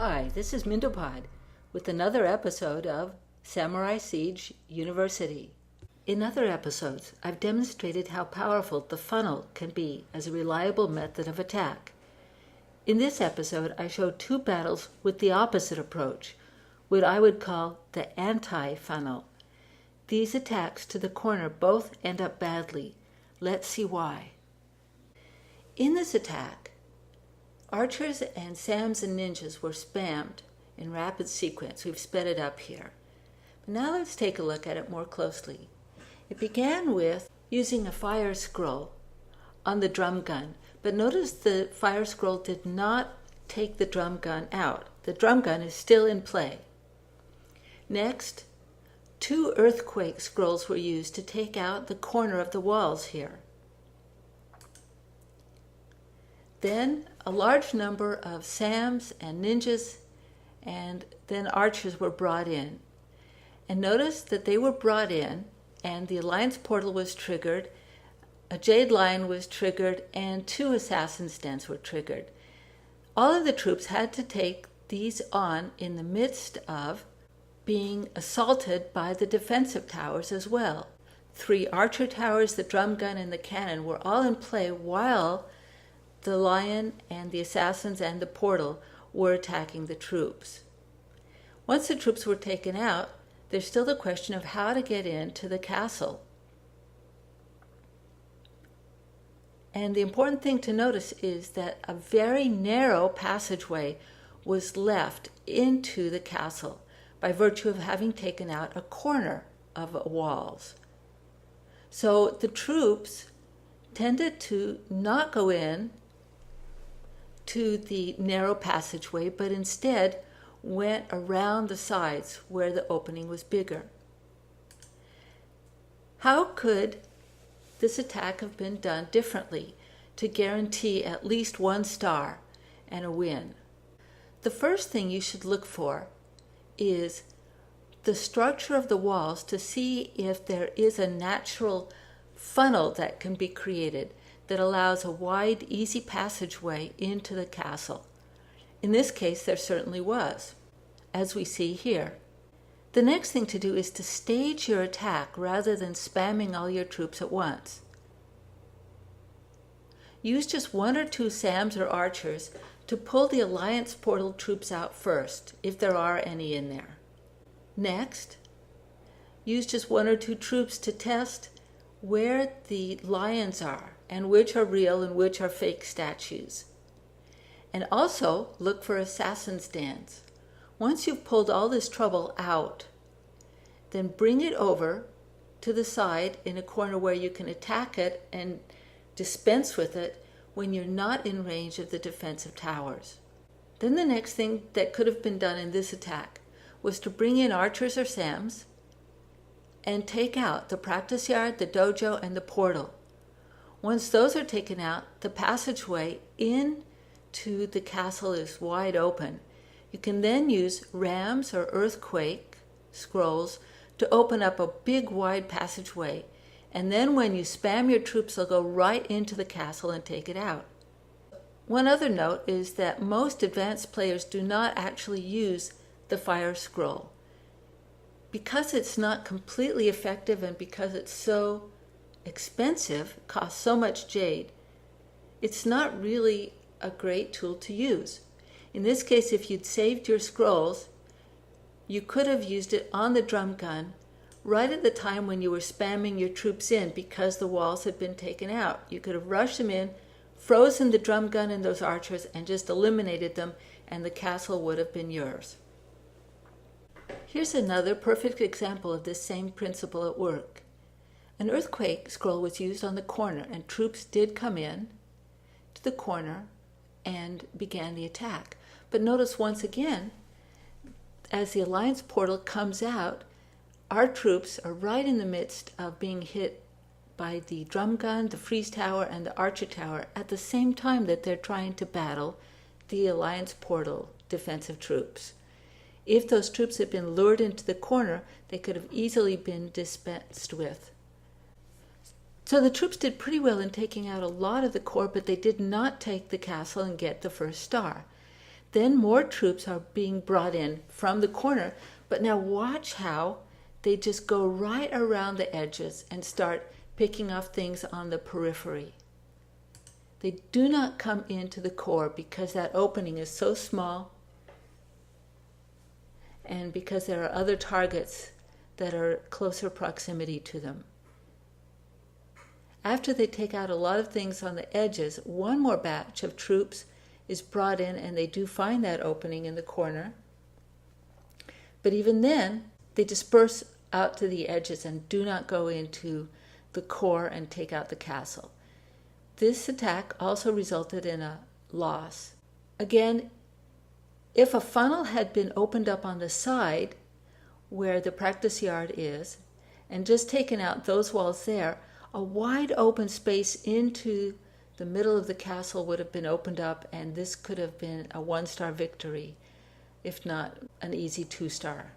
Hi, this is MindoPod with another episode of Samurai Siege University. In other episodes, I've demonstrated how powerful the funnel can be as a reliable method of attack. In this episode, I show two battles with the opposite approach, what I would call the anti-funnel. These attacks to the corner both end up badly. Let's see why. In this attack, archers and Sams and ninjas were spammed in rapid sequence. We've sped it up here. But now let's take a look at it more closely. It began with using a fire scroll on the drum gun, but notice the fire scroll did not take the drum gun out. The drum gun is still in play. Next, 2 earthquake scrolls were used to take out the corner of the walls here. Then a large number of Sams and ninjas and then archers were brought in. And notice that they were brought in and the alliance portal was triggered, a jade lion was triggered, and 2 assassin's dens were triggered. All of the troops had to take these on in the midst of being assaulted by the defensive towers as well. 3 archer towers, the drum gun, and the cannon were all in play while the lion and the assassins and the portal were attacking the troops. Once the troops were taken out, there's still the question of how to get into the castle. And the important thing to notice is that a very narrow passageway was left into the castle by virtue of having taken out a corner of walls. So the troops tended to not go in to the narrow passageway, but instead went around the sides where the opening was bigger. How could this attack have been done differently to guarantee at least 1 star and a win? The first thing you should look for is the structure of the walls to see if there is a natural funnel that can be created that allows a wide, easy passageway into the castle. In this case, there certainly was, as we see here. The next thing to do is to stage your attack rather than spamming all your troops at once. Use just 1 or 2 Sams or archers to pull the alliance portal troops out first, if there are any in there. Next, use just 1 or 2 troops to test where the lions are and which are real and which are fake statues. And also look for assassin's dens. Once you've pulled all this trouble out, then bring it over to the side in a corner where you can attack it and dispense with it when you're not in range of the defensive towers. Then the next thing that could have been done in this attack was to bring in archers or Sams and take out the practice yard, the dojo, and the portal. Once those are taken out, the passageway into the castle is wide open. You can then use rams or earthquake scrolls to open up a big wide passageway, and then when you spam your troops, they'll go right into the castle and take it out. One other note is that most advanced players do not actually use the fire scroll. Because it's not completely effective and because it's so expensive, costs so much jade, it's not really a great tool to use. In this case, if you'd saved your scrolls, you could have used it on the drum gun right at the time when you were spamming your troops in because the walls had been taken out. You could have rushed them in, frozen the drum gun and those archers, and just eliminated them, and the castle would have been yours. Here's another perfect example of this same principle at work. An earthquake scroll was used on the corner, and troops did come in to the corner and began the attack. But notice once again, as the alliance portal comes out, our troops are right in the midst of being hit by the drum gun, the freeze tower, and the archer tower at the same time that they're trying to battle the alliance portal defensive troops. If those troops had been lured into the corner, they could have easily been dispensed with. So the troops did pretty well in taking out a lot of the core, but they did not take the castle and get the 1st star. Then more troops are being brought in from the corner, but now watch how they just go right around the edges and start picking off things on the periphery. They do not come into the core because that opening is so small and because there are other targets that are closer proximity to them. After they take out a lot of things on the edges, one more batch of troops is brought in, and they do find that opening in the corner. But even then, they disperse out to the edges and do not go into the core and take out the castle. This attack also resulted in a loss. Again, if a funnel had been opened up on the side where the practice yard is and just taken out those walls there, a wide open space into the middle of the castle would have been opened up, and this could have been a 1-star victory, if not an easy 2-star